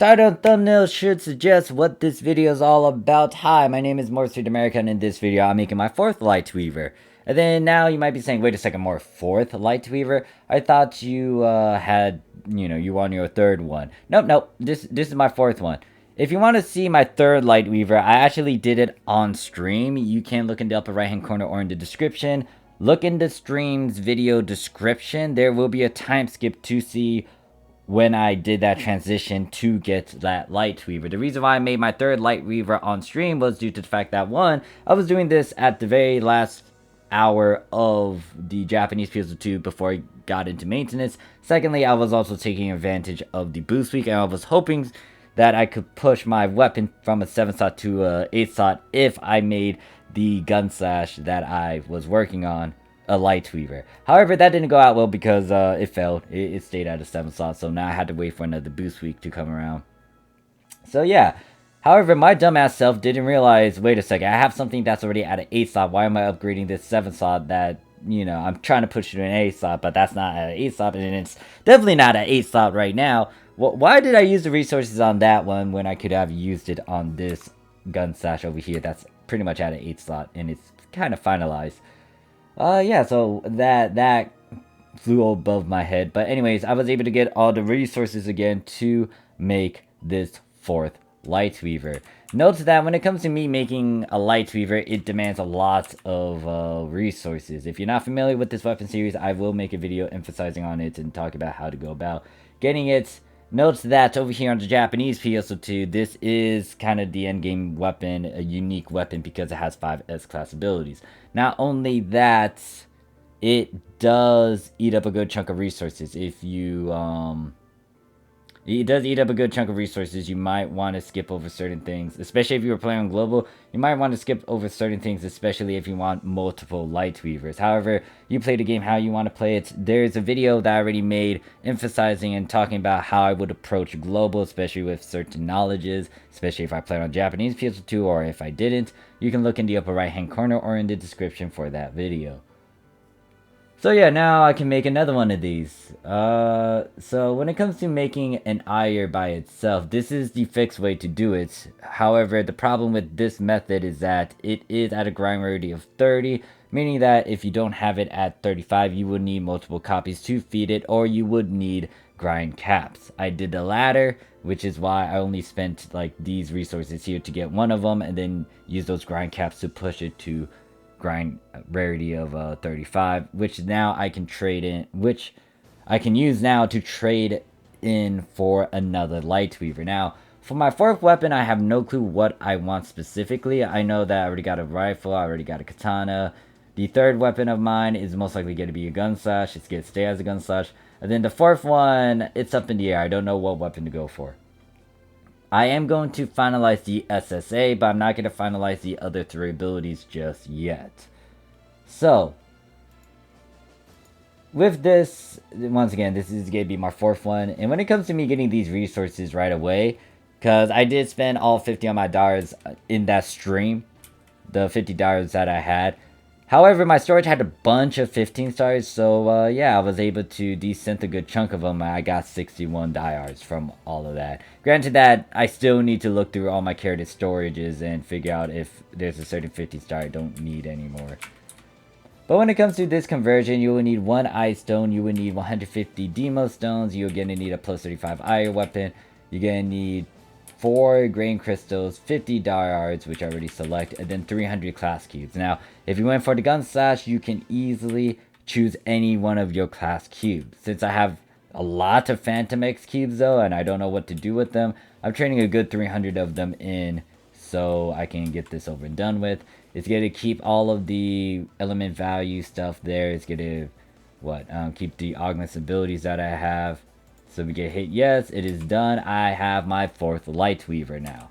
Title and thumbnail should suggest what this video is all about. Hi, my name is Morphsuit America, and in this video I'm making my fourth Lightweaver. And then now you might be saying, wait a second, more fourth Lightweaver? I thought you had, you won your third one. Nope, this is my fourth one. If you want to see my third Lightweaver, I actually did it on stream. You can look in the upper right hand corner or in the description. Look in the stream's video description. There will be a time skip to see when I did that transition to get that Lightweaver. The reason why I made my third Lightweaver on stream was due to the fact that, one, I was doing this at the very last hour of the Japanese PSO2 before I got into maintenance. Secondly, I was also taking advantage of the boost week, and I was hoping that I could push my weapon from a 7-slot to a 8-slot if I made the Gunslash that I was working on a Lightweaver. However, that didn't go out well because it failed. It stayed at a 7-slot, so now I had to wait for another boost week to come around. So yeah. However, my dumbass self didn't realize, wait a second, I have something that's already at an 8-slot. Why am I upgrading this 7-slot that, I'm trying to push it to an 8-slot, but that's not at an 8-slot, and it's definitely not at 8-slot right now. Why did I use the resources on that one when I could have used it on this Gunslash over here that's pretty much at an 8-slot, and it's kind of finalized. Yeah, so that flew above my head. But anyways, I was able to get all the resources again to make this fourth Lightweaver. Note that when it comes to me making a Lightweaver, it demands a lot of resources. If you're not familiar with this weapon series, I will make a video emphasizing on it and talk about how to go about getting it. Note that over here on the Japanese PSO2, this is kind of the endgame weapon, a unique weapon because it has 5 S-class abilities. Not only that, it does eat up a good chunk of resources. If you, it does eat up a good chunk of resources. You might want to skip over certain things, especially if you were playing on global. You might want to skip over certain things, especially if you want multiple Lightweavers. However, you play the game how you want to play it. There's a video that I already made emphasizing and talking about how I would approach global, especially with certain knowledges, especially if I played on Japanese PSO2 or if I didn't. You can look in the upper right hand corner or in the description for that video. So yeah, now I can make another one of these. So when it comes to making an ire by itself, this is the fixed way to do it. However, the problem with this method is that it is at a grind rarity of 30, meaning that if you don't have it at 35, you would need multiple copies to feed it, or you would need grind caps. I did the latter, which is why I only spent like these resources here to get one of them, and then use those grind caps to push it to grind rarity of 35, which now I can trade in, which I can use now to trade in for another Lightweaver. Now, for my fourth weapon, I have no clue what I want specifically. I know that I already got a rifle, I already got a katana. The third weapon of mine is most likely going to be a Gunslash. It's going to stay as a Gunslash. And then the fourth one, it's up in the air. I don't know what weapon to go for. I am going to finalize the SSA, but I'm not going to finalize the other 3 abilities just yet. So, with this, once again, this is going to be my fourth one. And when it comes to me getting these resources right away, because I did spend all 50 on my dollars in that stream, the $50 that I had. However, my storage had a bunch of 15 stars, so yeah, I was able to descent a good chunk of them. I got 61 diodes from all of that. Granted that I still need to look through all my carried storages and figure out if there's a certain 50 star I don't need anymore. But when it comes to this conversion, you will need 1 Eyestone, you will need 150 Demo Stones, you're going to need a plus 35 Iron Weapon, you're going to need 4 grain crystals, 50 diodes, which I already select, and then 300 class cubes. Now, if you went for the Gunslash, you can easily choose any one of your class cubes. Since I have a lot of Phantom X cubes though, and I don't know what to do with them, I'm trading a good 300 of them in so I can get this over and done with. It's going to keep all of the element value stuff there. It's going to, keep the augments abilities that I have. So we get hit yes, it is done. I have my fourth Lightweaver now.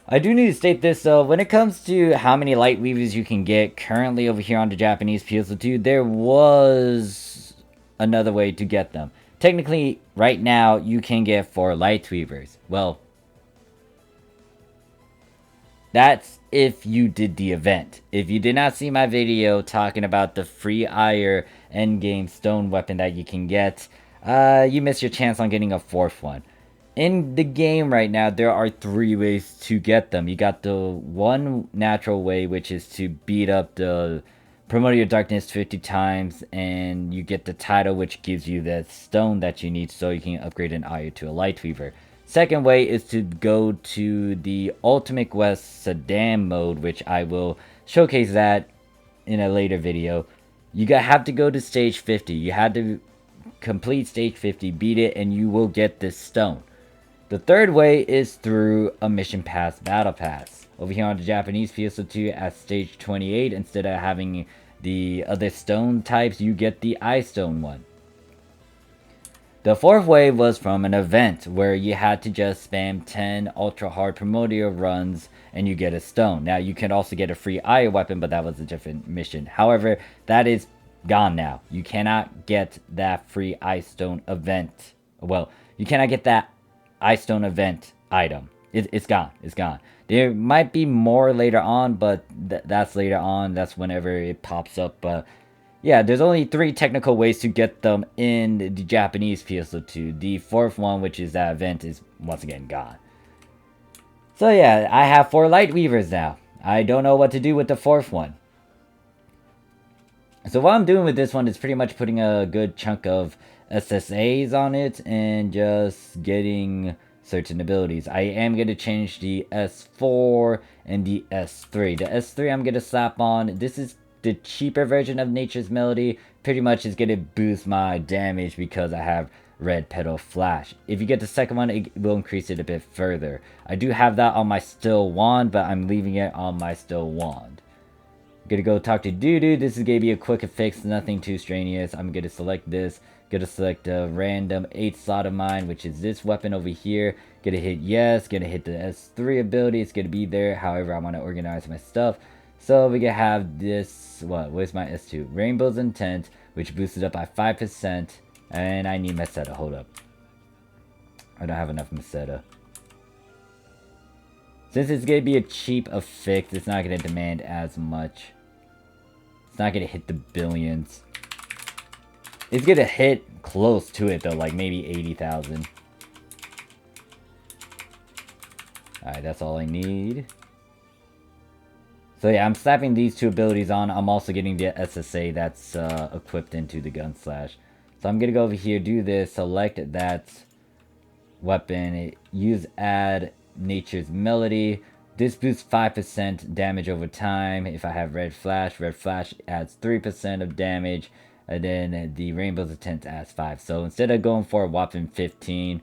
I do need to state this though, when it comes to how many Lightweavers you can get currently over here on the Japanese PSO2, there was another way to get them. Technically, right now, you can get 4 Lightweavers. Well, that's if you did the event. If you did not see my video talking about the free ire endgame stone weapon that you can get, you missed your chance on getting a 4th one. in the game right now, there are 3 ways to get them. You got the one natural way, which is to beat up the Primordial Darkness 50 times, and you get the title, which gives you the stone that you need so you can upgrade an eye to a Lightweaver. Second way is to go to the Ultimate Quest Sedan mode, which I will showcase that in a later video. You have to go to stage 50. You had to complete stage 50, beat it, and you will get this stone. The third way is through a mission pass battle pass. Over here on the Japanese PSO2 at stage 28, instead of having the other stone types, you get the Eyestone one. The fourth way was from an event where you had to just spam 10 ultra hard primordial runs and you get a stone. Now you can also get a free eye weapon, but that was a different mission. However, that is gone now. You cannot get that free Eyestone event. Well, you cannot get that Eyestone event item. It's gone. It's gone. There might be more later on, but that's later on. That's whenever it pops up. But yeah, there's only 3 technical ways to get them in the Japanese PSO2. The fourth one, which is that event, is once again gone. So yeah, I have 4 Lightweavers now. I don't know what to do with the fourth one. So what I'm doing with this one is pretty much putting a good chunk of SSAs on it and just getting certain abilities. I am going to change the S4 and the S3. The S3 I'm going to slap on. This is the cheaper version of Nature's Melody. Pretty much is going to boost my damage because I have Red Petal Flash. If you get the second one, it will increase it a bit further. I do have that on my Still Wand, but I'm leaving it on my Still Wand. Gonna go talk to Dudu. This is gonna be a quick fix, nothing too strenuous. I'm gonna select this. Gonna select a random 8 slot of mine, which is this weapon over here. Gonna hit yes. Gonna hit the S3 ability. It's gonna be there. However, I want to organize my stuff. So we gonna have this. Where's my S2? Rainbow's Intent, which boosted up by 5%. And I need Meseta. Hold up. I don't have enough Meseta. Since it's gonna be a cheap fix, it's not gonna demand as much. It's not gonna hit the billions. It's gonna hit close to it though, like maybe 80,000. Alright, that's all I need. So yeah, I'm slapping these 2 abilities on. I'm also getting the SSA that's equipped into the Gunslash. So I'm gonna go over here, do this, select that weapon, use add Nature's Melody. This boosts 5% damage over time. If I have Red Flash adds 3% of damage. And then the Rainbow's Intent adds 5. So instead of going for a whopping 15,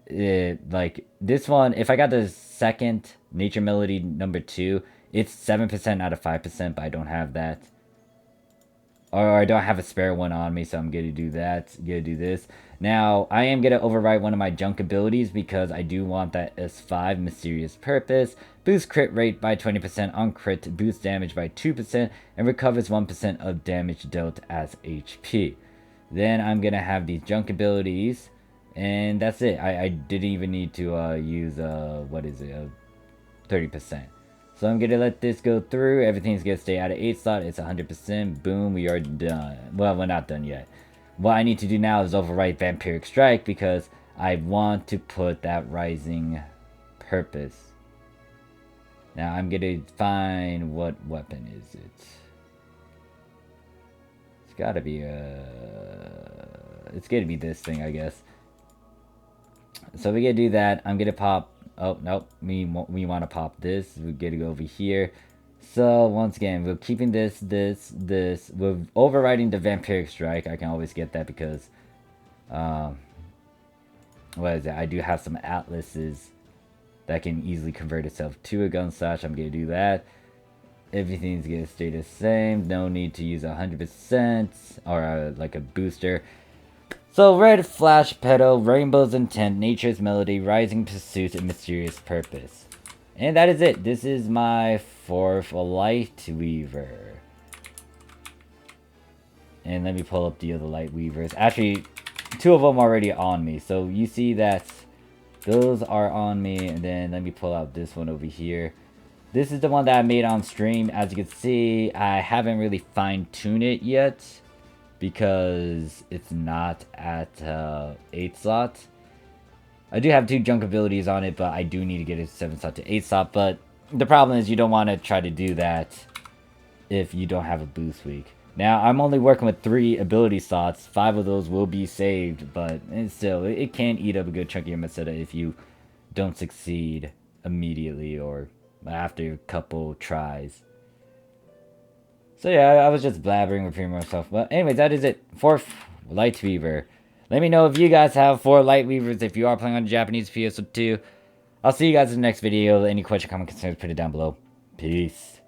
like this one, if I got the second Nature Melody number 2, it's 7% out of 5%, but I don't have that. Or I don't have a spare one on me, so I'm gonna do that. Gonna do this. Now, I am gonna overwrite one of my junk abilities because I do want that S5 Mysterious Purpose. Boost crit rate by 20% on crit, boost damage by 2%, and recovers 1% of damage dealt as HP. Then I'm gonna have these junk abilities, and that's it. I didn't even need to use 30%. So I'm gonna let this go through. Everything's gonna stay at an 8 slot. It's 100%. Boom, we are done. Well, we're not done yet. What I need to do now is overwrite Vampiric Strike because I want to put that Rising Purpose. Now I'm gonna find what weapon is it. It's gotta be it's gonna be this thing, I guess. So we're gonna do that. I'm gonna pop. Oh, nope. We want to pop this. We're going to go over here. So, once again, we're keeping this. We're overriding the Vampiric Strike. I can always get that because, what is it? I do have some Atlases that can easily convert itself to a Gunslash. I'm going to do that. Everything's going to stay the same. No need to use 100% or like a booster. So, Red Flash Petal, Rainbow's Intent, Nature's Melody, Rising Pursuit, and Mysterious Purpose. And that is it. This is my 4th Lightweaver. And let me pull up the other Lightweavers. Actually, 2 of them are already on me. So, you see that those are on me. And then let me pull out this one over here. This is the one that I made on stream. As you can see, I haven't really fine-tuned it yet, because it's not at 8 slot. I do have 2 junk abilities on it, but I do need to get it 7 slot to 8 slot. But the problem is you don't want to try to do that if you don't have a boost week. Now, I'm only working with 3 ability slots. 5 of those will be saved, but still, it can eat up a good chunk of your Meseta if you don't succeed immediately or after a couple tries. So yeah, I was just blabbering, repeating myself. But anyways, that is it. 4th Lightweaver. Let me know if you guys have 4 Lightweavers, if you are playing on Japanese PSO2. I'll see you guys in the next video. Any question, comment, concerns, put it down below. Peace.